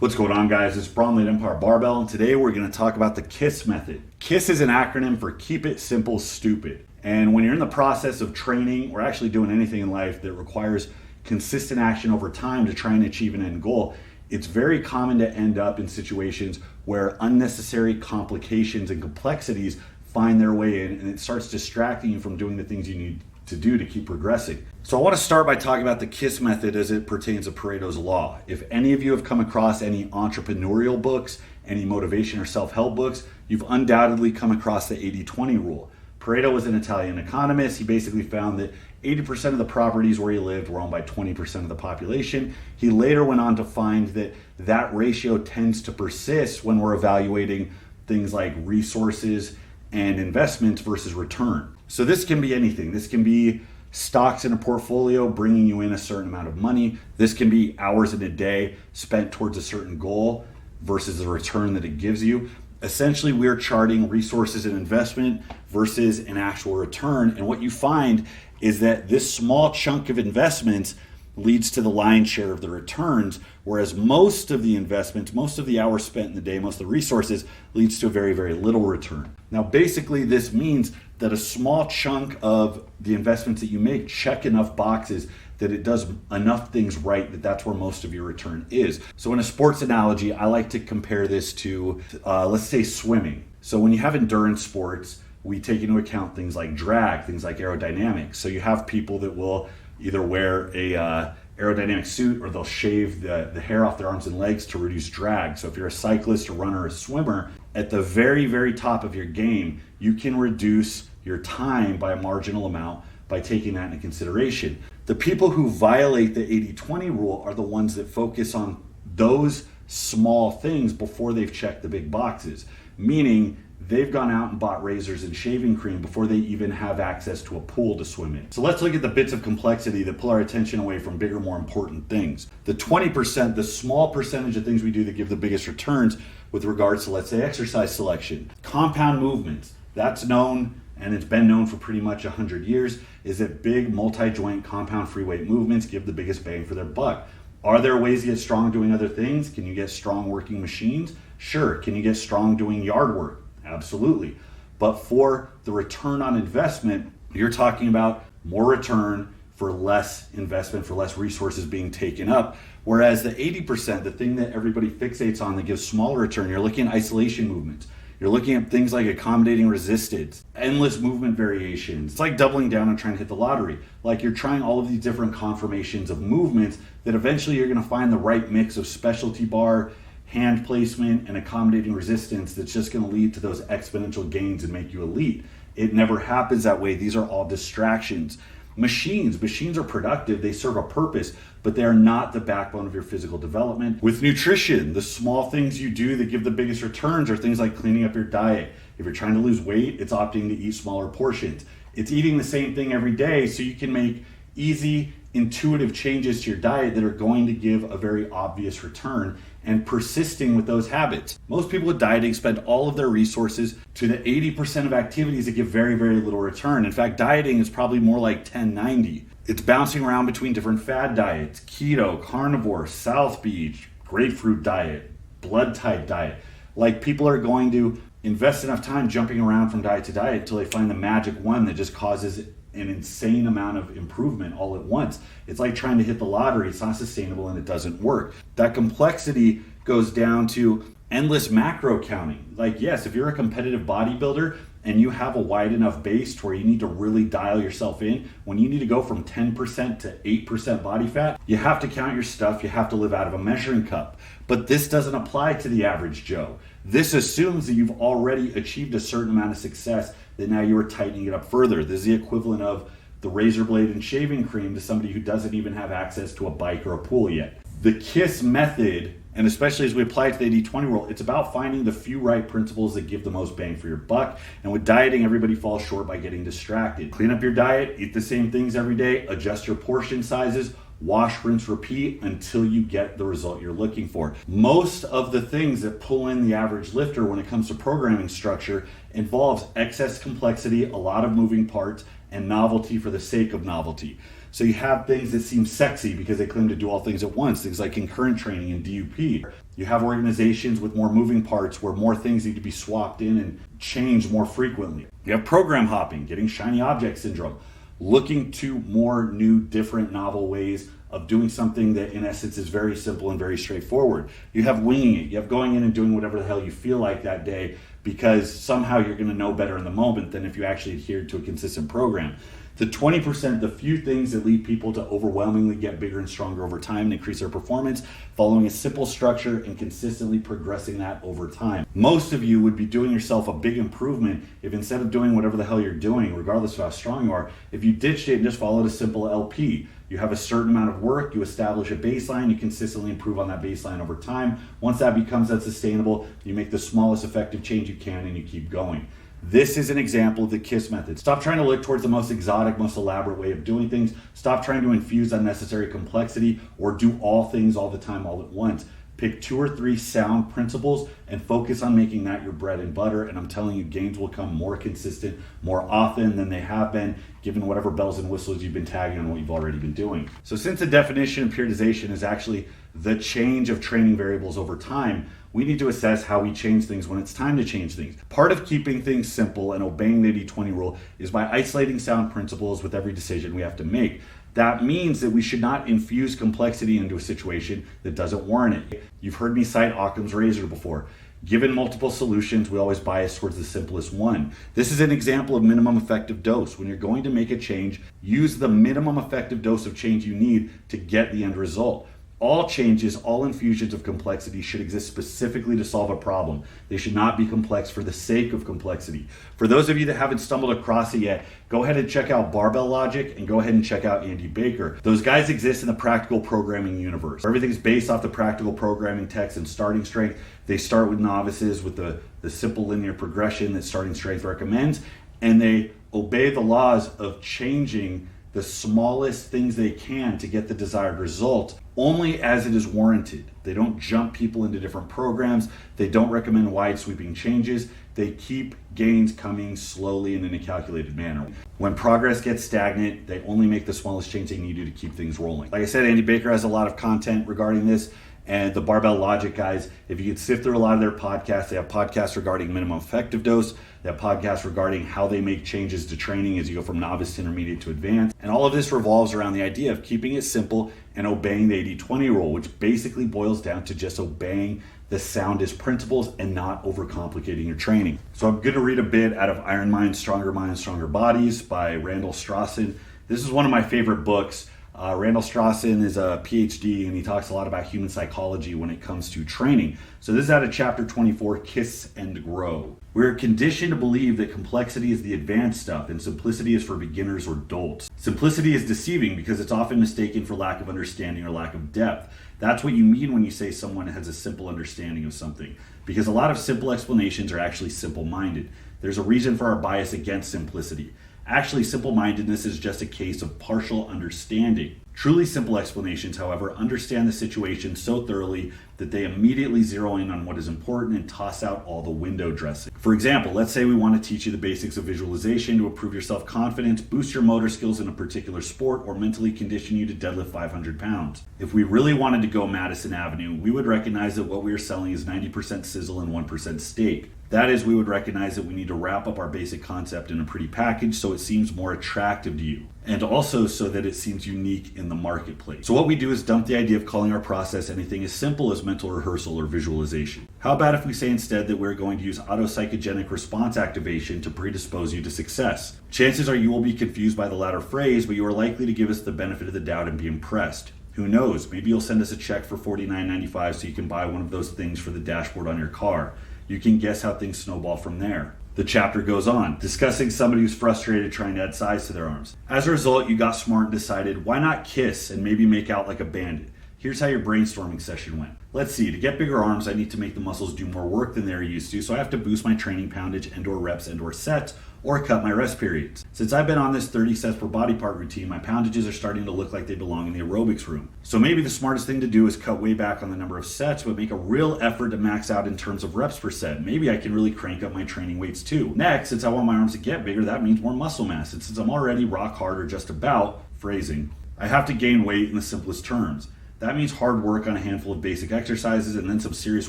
What's going on, guys? It's Bromley at Empire Barbell, and today we're going to talk about the K.I.S.S method. K.I.S.S is an acronym for Keep It Simple, Stupid. And when you're in the process of training or actually doing anything in life that requires consistent action over time to try and achieve an end goal, it's very common to end up in situations where unnecessary complications and complexities find their way in, and it starts distracting you from doing the things you need to do to keep progressing. So I want to start by talking about the K.I.S.S method as it pertains to Pareto's law. If any of you have come across any entrepreneurial books, any motivation or self-help books, you've undoubtedly come across the 80-20 rule. Pareto was an Italian economist. He basically found that 80% of the properties where he lived were owned by 20% of the population. He later went on to find that that ratio tends to persist when we're evaluating things like resources and investments versus return. So this can be anything. This can be stocks in a portfolio bringing you in a certain amount of money. This can be hours in a day spent towards a certain goal versus the return that it gives you. Essentially, we're charting resources and investment versus an actual return. And what you find is that this small chunk of investments leads to the lion's share of the returns, whereas most of the investments, most of the hours spent in the day, most of the resources leads to a very, very little return. Now, basically, this means that a small chunk of the investments that you make check enough boxes that it does enough things right that that's where most of your return is. So in a sports analogy, I like to compare this to, let's say, swimming. So when you have endurance sports, we take into account things like drag, things like aerodynamics. So you have people that will either wear a aerodynamic suit or they'll shave the hair off their arms and legs to reduce drag. So if you're a cyclist, a runner, or a swimmer, at the very, very top of your game, you can reduce your time by a marginal amount by taking that into consideration. The people who violate the 80-20 rule are the ones that focus on those small things before they've checked the big boxes, meaning they've gone out and bought razors and shaving cream before they even have access to a pool to swim in. So let's look at the bits of complexity that pull our attention away from bigger, more important things. The 20%, the small percentage of things we do that give the biggest returns with regards to, let's say, exercise selection. Compound movements, that's known, and it's been known for pretty much 100 years, is that big multi-joint compound free weight movements give the biggest bang for their buck. Are there ways to get strong doing other things? Can you get strong working machines? Sure. Can you get strong doing yard work? Absolutely. But for the return on investment, you're talking about more return for less investment, for less resources being taken up. Whereas the 80%, the thing that everybody fixates on that gives smaller return, you're looking at isolation movements. You're looking at things like accommodating resistance, endless movement variations. It's like doubling down and trying to hit the lottery. Like you're trying all of these different conformations of movements that eventually you're going to find the right mix of specialty bar, hand placement, and accommodating resistance that's just going to lead to those exponential gains and make you elite. It never happens that way. These are all distractions. Machines are productive, they serve a purpose, but they are not the backbone of your physical development. With nutrition, the small things you do that give the biggest returns are things like cleaning up your diet. If you're trying to lose weight, it's opting to eat smaller portions. It's eating the same thing every day so you can make easy, intuitive changes to your diet that are going to give a very obvious return, and persisting with those habits. Most people with dieting spend all of their resources to the 80% of activities that give very, very little return. In fact, dieting is probably more like 10-90. It's bouncing around between different fad diets, keto, carnivore, South Beach, grapefruit diet, blood type diet. Like people are going to invest enough time jumping around from diet to diet until they find the magic one that just causes an insane amount of improvement all at once. It's like trying to hit the lottery. It's not sustainable and it doesn't work. That complexity goes down to endless macro counting. Like, yes, if you're a competitive bodybuilder and you have a wide enough base to where you need to really dial yourself in, when you need to go from 10% to 8% body fat, you have to count your stuff. You have to live out of a measuring cup. But this doesn't apply to the average Joe. This assumes that you've already achieved a certain amount of success that now you are tightening it up further. This is the equivalent of the razor blade and shaving cream to somebody who doesn't even have access to a bike or a pool yet. The K.I.S.S method, and especially as we apply it to the 80-20 rule, it's about finding the few right principles that give the most bang for your buck. And with dieting, everybody falls short by getting distracted. Clean up your diet, eat the same things every day, adjust your portion sizes, wash, rinse, repeat until you get the result you're looking for. Most of the things that pull in the average lifter when it comes to programming structure involves excess complexity, a lot of moving parts, and novelty for the sake of novelty. So you have things that seem sexy because they claim to do all things at once, things like concurrent training and DUP. You have organizations with more moving parts where more things need to be swapped in and changed more frequently. You have program hopping, getting shiny object syndrome, looking to more new, different, novel ways of doing something that in essence is very simple and very straightforward. You have winging it. You have going in and doing whatever the hell you feel like that day because somehow you're going to know better in the moment than if you actually adhered to a consistent program. The 20%, the few things that lead people to overwhelmingly get bigger and stronger over time and increase their performance, following a simple structure and consistently progressing that over time. Most of you would be doing yourself a big improvement if instead of doing whatever the hell you're doing, regardless of how strong you are, if you ditched it and just followed a simple LP. You have a certain amount of work, you establish a baseline, you consistently improve on that baseline over time. Once that becomes unsustainable, you make the smallest effective change you can and you keep going. This is an example of the K.I.S.S method. Stop trying to look towards the most exotic, most elaborate way of doing things. Stop trying to infuse unnecessary complexity or do all things all the time all at once. Pick 2 or 3 sound principles and focus on making that your bread and butter. And I'm telling you, gains will come more consistent, more often than they have been, given whatever bells and whistles you've been tagging on what you've already been doing. So since the definition of periodization is actually the change of training variables over time, we need to assess how we change things when it's time to change things. Part of keeping things simple and obeying the 80-20 rule is by isolating sound principles with every decision we have to make. That means that we should not infuse complexity into a situation that doesn't warrant it. You've heard me cite Occam's razor before. Given multiple solutions, we always bias towards the simplest one. This is an example of minimum effective dose. When you're going to make a change, use the minimum effective dose of change you need to get the end result. All changes, all infusions of complexity should exist specifically to solve a problem. They should not be complex for the sake of complexity. For those of you that haven't stumbled across it yet, go ahead and check out Barbell Logic and go ahead and check out Andy Baker. Those guys exist in the practical programming universe. Everything's based off the practical programming text and starting strength. They start with novices with the simple linear progression that starting strength recommends, and they obey the laws of changing the smallest things they can to get the desired result only as it is warranted. They don't jump people into different programs. They don't recommend wide sweeping changes. They keep gains coming slowly and in a calculated manner. When progress gets stagnant, they only make the smallest change they need to keep things rolling. Like I said, Andy Baker has a lot of content regarding this. And the Barbell Logic guys, if you could sift through a lot of their podcasts, they have podcasts regarding minimum effective dose. They have podcasts regarding how they make changes to training as you go from novice to intermediate to advanced. And all of this revolves around the idea of keeping it simple and obeying the 80-20 rule, which basically boils down to just obeying the soundest principles and not overcomplicating your training. So I'm going to read a bit out of Iron Minds, Stronger Minds, Stronger Bodies by Randall Strawson. This is one of my favorite books. Randall Strawson is a PhD and he talks a lot about human psychology when it comes to training. So this is out of chapter 24, K.I.S.S and Grow. We're conditioned to believe that complexity is the advanced stuff and simplicity is for beginners or dolts. Simplicity is deceiving because it's often mistaken for lack of understanding or lack of depth. That's what you mean when you say someone has a simple understanding of something, because a lot of simple explanations are actually simple-minded. There's a reason for our bias against simplicity. Actually, simple-mindedness is just a case of partial understanding. Truly simple explanations, however, understand the situation so thoroughly that they immediately zero in on what is important and toss out all the window dressing. For example, let's say we want to teach you the basics of visualization to improve your self-confidence, boost your motor skills in a particular sport, or mentally condition you to deadlift 500 pounds. If we really wanted to go Madison Avenue, we would recognize that what we are selling is 90% sizzle and 1% steak. That is, we would recognize that we need to wrap up our basic concept in a pretty package so it seems more attractive to you, and also so that it seems unique in the marketplace. So what we do is dump the idea of calling our process anything as simple as mental rehearsal or visualization. How about if we say instead that we're going to use autopsychogenic response activation to predispose you to success? Chances are you will be confused by the latter phrase, but you are likely to give us the benefit of the doubt and be impressed. Who knows, maybe you'll send us a check for $49.95 so you can buy one of those things for the dashboard on your car. You can guess how things snowball from there. The chapter goes on, discussing somebody who's frustrated trying to add size to their arms. As a result, you got smart and decided, why not K.I.S.S and maybe make out like a bandit? Here's how your brainstorming session went. Let's see, to get bigger arms, I need to make the muscles do more work than they're used to, so I have to boost my training poundage and/or reps and/or sets, or cut my rest periods. Since I've been on this 30 sets per body part routine, my poundages are starting to look like they belong in the aerobics room. So maybe the smartest thing to do is cut way back on the number of sets, but make a real effort to max out in terms of reps per set. Maybe I can really crank up my training weights too. Next, since I want my arms to get bigger, that means more muscle mass. And since I'm already rock hard or just about, phrasing, I have to gain weight in the simplest terms. That means hard work on a handful of basic exercises and then some serious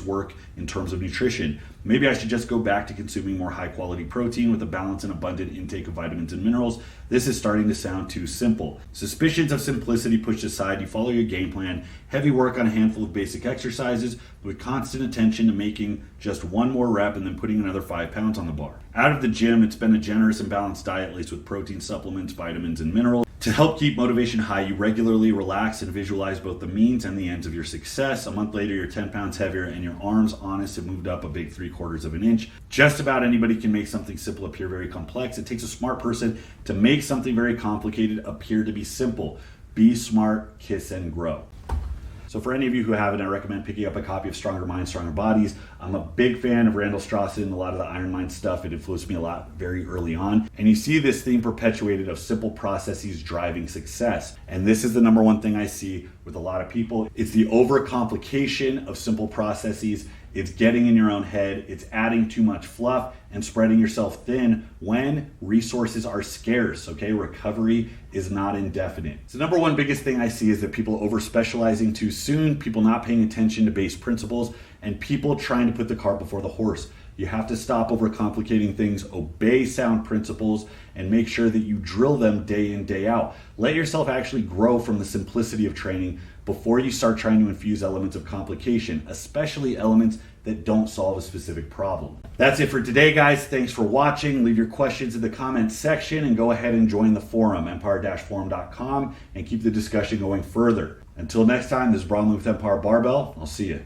work in terms of nutrition. Maybe I should just go back to consuming more high quality protein with a balanced and abundant intake of vitamins and minerals. This is starting to sound too simple. Suspicions of simplicity pushed aside, you follow your game plan, heavy work on a handful of basic exercises with constant attention to making just one more rep and then putting another 5 pounds on the bar. Out of the gym, it's been a generous and balanced diet laced with protein supplements, vitamins, and minerals. To help keep motivation high, you regularly relax and visualize both the means and the ends of your success. A month later, you're 10 pounds heavier and your arms, honest, have moved up a big 3/4 of an inch. Just about anybody can make something simple appear very complex. It takes a smart person to make something very complicated appear to be simple. Be smart, kiss, and grow. So for any of you who haven't, I recommend picking up a copy of Stronger Minds, Stronger Bodies. I'm a big fan of Randall Strawson and a lot of the Iron Mind stuff. It influenced me a lot very early on. And you see this theme perpetuated of simple processes driving success. And this is the number one thing I see with a lot of people. It's the overcomplication of simple processes. It's getting in your own head. It's adding too much fluff and spreading yourself thin when resources are scarce, okay? Recovery is not indefinite. So number one biggest thing I see is that people over-specializing too soon, people not paying attention to base principles, and people trying to put the cart before the horse. You have to stop overcomplicating things, obey sound principles, and make sure that you drill them day in, day out. Let yourself actually grow from the simplicity of training before you start trying to infuse elements of complication, especially elements that don't solve a specific problem. That's it for today, guys. Thanks for watching. Leave your questions in the comments section and go ahead and join the forum, empire-forum.com, and keep the discussion going further. Until next time, this is Bromley with Empire Barbell. I'll see you.